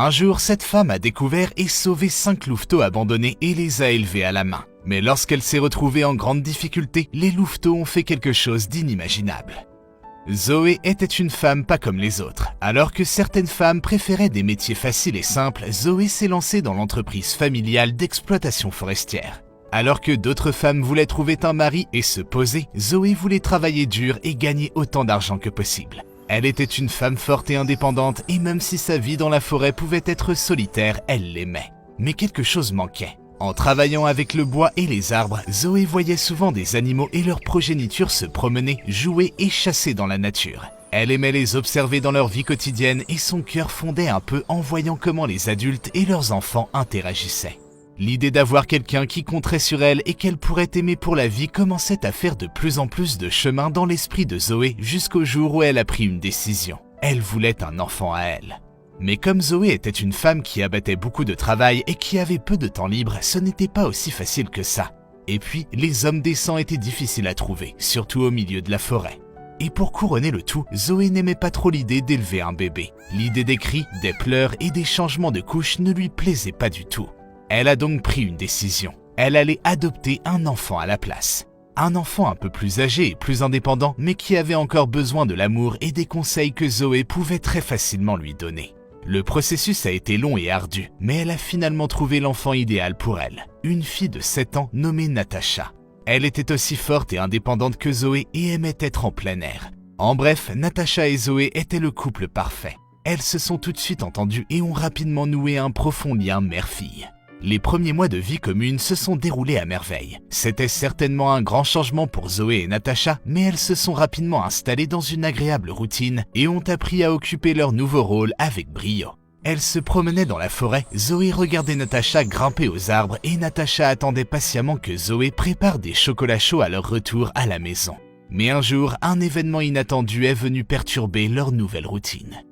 Un jour, cette femme a découvert et sauvé 5 louveteaux abandonnés et les a élevés à la main. Mais lorsqu'elle s'est retrouvée en grande difficulté, les louveteaux ont fait quelque chose d'inimaginable. Zoé était une femme pas comme les autres. Alors que certaines femmes préféraient des métiers faciles et simples, Zoé s'est lancée dans l'entreprise familiale d'exploitation forestière. Alors que d'autres femmes voulaient trouver un mari et se poser, Zoé voulait travailler dur et gagner autant d'argent que possible. Elle était une femme forte et indépendante et même si sa vie dans la forêt pouvait être solitaire, elle l'aimait. Mais quelque chose manquait. En travaillant avec le bois et les arbres, Zoé voyait souvent des animaux et leur progéniture se promener, jouer et chasser dans la nature. Elle aimait les observer dans leur vie quotidienne et son cœur fondait un peu en voyant comment les adultes et leurs enfants interagissaient. L'idée d'avoir quelqu'un qui compterait sur elle et qu'elle pourrait aimer pour la vie commençait à faire de plus en plus de chemin dans l'esprit de Zoé jusqu'au jour où elle a pris une décision. Elle voulait un enfant à elle. Mais comme Zoé était une femme qui abattait beaucoup de travail et qui avait peu de temps libre, ce n'était pas aussi facile que ça. Et puis, les hommes décents étaient difficiles à trouver, surtout au milieu de la forêt. Et pour couronner le tout, Zoé n'aimait pas trop l'idée d'élever un bébé. L'idée des cris, des pleurs et des changements de couche ne lui plaisait pas du tout. Elle a donc pris une décision. Elle allait adopter un enfant à la place. Un enfant un peu plus âgé et plus indépendant, mais qui avait encore besoin de l'amour et des conseils que Zoé pouvait très facilement lui donner. Le processus a été long et ardu, mais elle a finalement trouvé l'enfant idéal pour elle, une fille de 7 ans nommée Natacha. Elle était aussi forte et indépendante que Zoé et aimait être en plein air. En bref, Natacha et Zoé étaient le couple parfait. Elles se sont tout de suite entendues et ont rapidement noué un profond lien mère-fille. Les premiers mois de vie commune se sont déroulés à merveille. C'était certainement un grand changement pour Zoé et Natacha, mais elles se sont rapidement installées dans une agréable routine et ont appris à occuper leur nouveau rôle avec brio. Elles se promenaient dans la forêt, Zoé regardait Natacha grimper aux arbres et Natacha attendait patiemment que Zoé prépare des chocolats chauds à leur retour à la maison. Mais un jour, un événement inattendu est venu perturber leur nouvelle routine.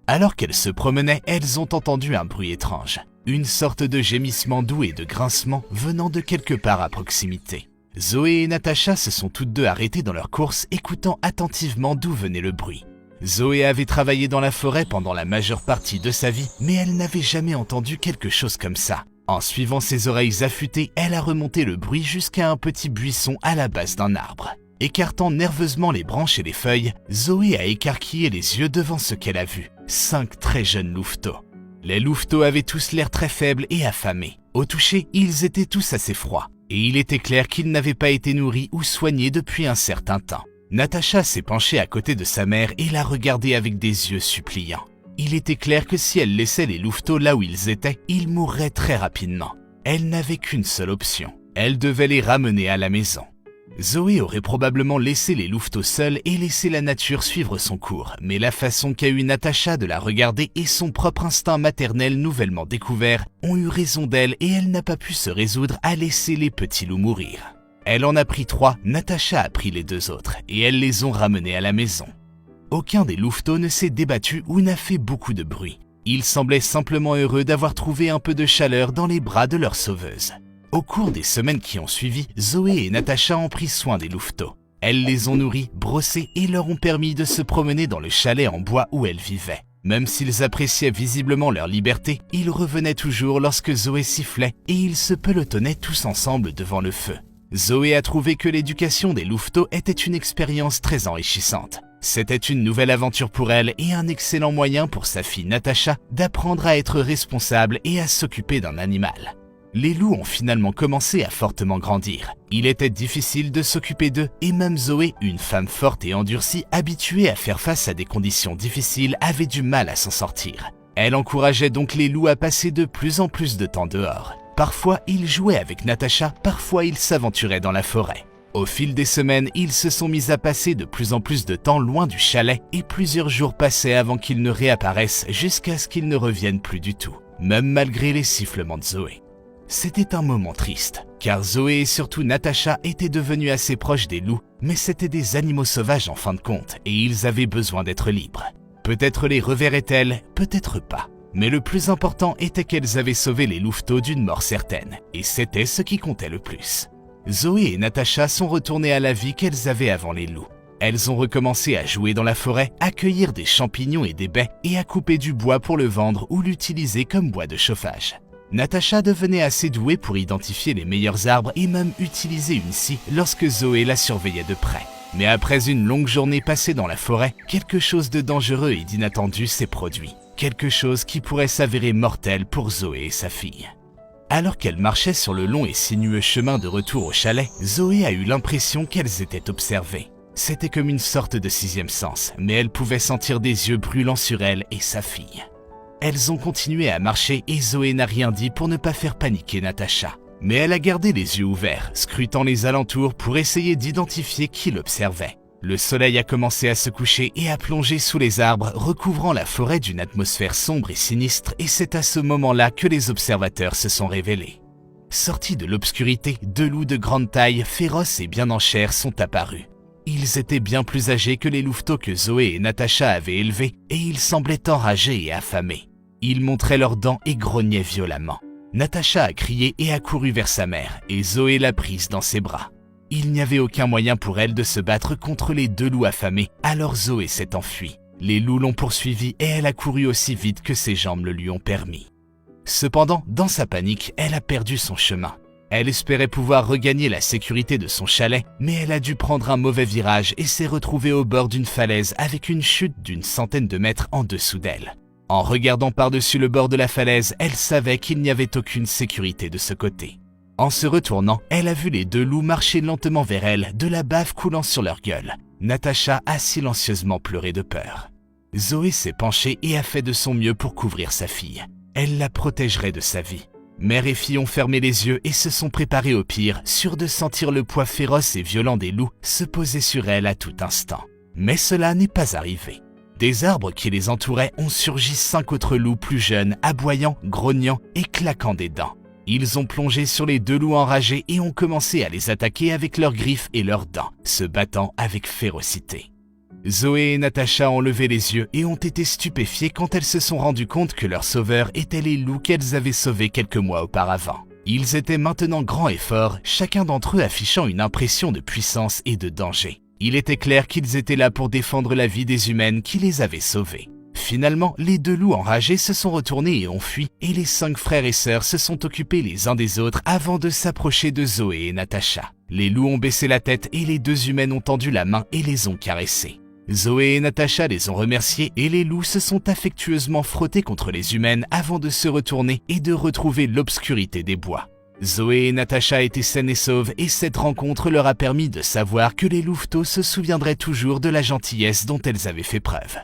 Alors qu'elles se promenaient, elles ont entendu un bruit étrange. Une sorte de gémissement doux et de grincement venant de quelque part à proximité. Zoé et Natacha se sont toutes deux arrêtées dans leur course, écoutant attentivement d'où venait le bruit. Zoé avait travaillé dans la forêt pendant la majeure partie de sa vie, mais elle n'avait jamais entendu quelque chose comme ça. En suivant ses oreilles affûtées, elle a remonté le bruit jusqu'à un petit buisson à la base d'un arbre. Écartant nerveusement les branches et les feuilles, Zoé a écarquillé les yeux devant ce qu'elle a vu. 5 très jeunes louveteaux. Les louveteaux avaient tous l'air très faibles et affamés. Au toucher, ils étaient tous assez froids. Et il était clair qu'ils n'avaient pas été nourris ou soignés depuis un certain temps. Natacha s'est penchée à côté de sa mère et l'a regardée avec des yeux suppliants. Il était clair que si elle laissait les louveteaux là où ils étaient, ils mourraient très rapidement. Elle n'avait qu'une seule option. Elle devait les ramener à la maison. Zoé aurait probablement laissé les louveteaux seuls et laissé la nature suivre son cours, mais la façon qu'a eu Natacha de la regarder et son propre instinct maternel nouvellement découvert ont eu raison d'elle et elle n'a pas pu se résoudre à laisser les petits loups mourir. Elle en a pris 3, Natacha a pris les 2 autres et elles les ont ramenés à la maison. Aucun des louveteaux ne s'est débattu ou n'a fait beaucoup de bruit. Ils semblaient simplement heureux d'avoir trouvé un peu de chaleur dans les bras de leur sauveuse. Au cours des semaines qui ont suivi, Zoé et Natacha ont pris soin des louveteaux. Elles les ont nourris, brossés et leur ont permis de se promener dans le chalet en bois où elles vivaient. Même s'ils appréciaient visiblement leur liberté, ils revenaient toujours lorsque Zoé sifflait et ils se pelotonnaient tous ensemble devant le feu. Zoé a trouvé que l'éducation des louveteaux était une expérience très enrichissante. C'était une nouvelle aventure pour elle et un excellent moyen pour sa fille Natacha d'apprendre à être responsable et à s'occuper d'un animal. Les loups ont finalement commencé à fortement grandir. Il était difficile de s'occuper d'eux et même Zoé, une femme forte et endurcie, habituée à faire face à des conditions difficiles, avait du mal à s'en sortir. Elle encourageait donc les loups à passer de plus en plus de temps dehors. Parfois, ils jouaient avec Natacha, parfois ils s'aventuraient dans la forêt. Au fil des semaines, ils se sont mis à passer de plus en plus de temps loin du chalet et plusieurs jours passaient avant qu'ils ne réapparaissent jusqu'à ce qu'ils ne reviennent plus du tout, même malgré les sifflements de Zoé. C'était un moment triste, car Zoé et surtout Natacha étaient devenus assez proches des loups, mais c'étaient des animaux sauvages en fin de compte, et ils avaient besoin d'être libres. Peut-être les reverraient-elles, peut-être pas. Mais le plus important était qu'elles avaient sauvé les louveteaux d'une mort certaine, et c'était ce qui comptait le plus. Zoé et Natacha sont retournées à la vie qu'elles avaient avant les loups. Elles ont recommencé à jouer dans la forêt, à cueillir des champignons et des baies et à couper du bois pour le vendre ou l'utiliser comme bois de chauffage. Natasha devenait assez douée pour identifier les meilleurs arbres et même utiliser une scie lorsque Zoé la surveillait de près. Mais après une longue journée passée dans la forêt, quelque chose de dangereux et d'inattendu s'est produit. Quelque chose qui pourrait s'avérer mortel pour Zoé et sa fille. Alors qu'elles marchaient sur le long et sinueux chemin de retour au chalet, Zoé a eu l'impression qu'elles étaient observées. C'était comme une sorte de sixième sens, mais elle pouvait sentir des yeux brûlants sur elle et sa fille. Elles ont continué à marcher et Zoé n'a rien dit pour ne pas faire paniquer Natasha. Mais elle a gardé les yeux ouverts, scrutant les alentours pour essayer d'identifier qui l'observait. Le soleil a commencé à se coucher et à plonger sous les arbres, recouvrant la forêt d'une atmosphère sombre et sinistre, et c'est à ce moment-là que les observateurs se sont révélés. Sortis de l'obscurité, deux loups de grande taille, féroces et bien en chair sont apparus. Ils étaient bien plus âgés que les louveteaux que Zoé et Natasha avaient élevés, et ils semblaient enragés et affamés. Ils montraient leurs dents et grognaient violemment. Natasha a crié et a couru vers sa mère, et Zoé l'a prise dans ses bras. Il n'y avait aucun moyen pour elle de se battre contre les deux loups affamés, alors Zoé s'est enfuie. Les loups l'ont poursuivie et elle a couru aussi vite que ses jambes le lui ont permis. Cependant, dans sa panique, elle a perdu son chemin. Elle espérait pouvoir regagner la sécurité de son chalet, mais elle a dû prendre un mauvais virage et s'est retrouvée au bord d'une falaise avec une chute d'une centaine de mètres en dessous d'elle. En regardant par-dessus le bord de la falaise, elle savait qu'il n'y avait aucune sécurité de ce côté. En se retournant, elle a vu les deux loups marcher lentement vers elle, de la bave coulant sur leur gueule. Natasha a silencieusement pleuré de peur. Zoé s'est penchée et a fait de son mieux pour couvrir sa fille. Elle la protégerait de sa vie. Mère et fille ont fermé les yeux et se sont préparés au pire, sûrs de sentir le poids féroce et violent des loups se poser sur elle à tout instant. Mais cela n'est pas arrivé. Des arbres qui les entouraient ont surgi 5 autres loups plus jeunes, aboyant, grognant et claquant des dents. Ils ont plongé sur les deux loups enragés et ont commencé à les attaquer avec leurs griffes et leurs dents, se battant avec férocité. Zoé et Natasha ont levé les yeux et ont été stupéfiées quand elles se sont rendues compte que leurs sauveurs étaient les loups qu'elles avaient sauvés quelques mois auparavant. Ils étaient maintenant grands et forts, chacun d'entre eux affichant une impression de puissance et de danger. Il était clair qu'ils étaient là pour défendre la vie des humaines qui les avaient sauvés. Finalement, les deux loups enragés se sont retournés et ont fui, et les 5 frères et sœurs se sont occupés les uns des autres avant de s'approcher de Zoé et Natasha. Les loups ont baissé la tête et les deux humaines ont tendu la main et les ont caressés. Zoé et Natasha les ont remerciés et les loups se sont affectueusement frottés contre les humaines avant de se retourner et de retrouver l'obscurité des bois. Zoé et Natasha étaient saines et sauves et cette rencontre leur a permis de savoir que les louveteaux se souviendraient toujours de la gentillesse dont elles avaient fait preuve.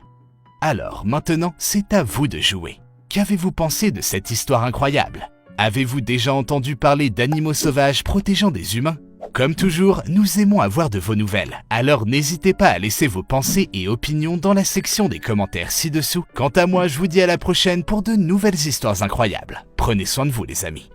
Alors maintenant, c'est à vous de jouer. Qu'avez-vous pensé de cette histoire incroyable? Avez-vous déjà entendu parler d'animaux sauvages protégeant des humains? Comme toujours, nous aimons avoir de vos nouvelles, alors n'hésitez pas à laisser vos pensées et opinions dans la section des commentaires ci-dessous. Quant à moi, je vous dis à la prochaine pour de nouvelles histoires incroyables. Prenez soin de vous les amis.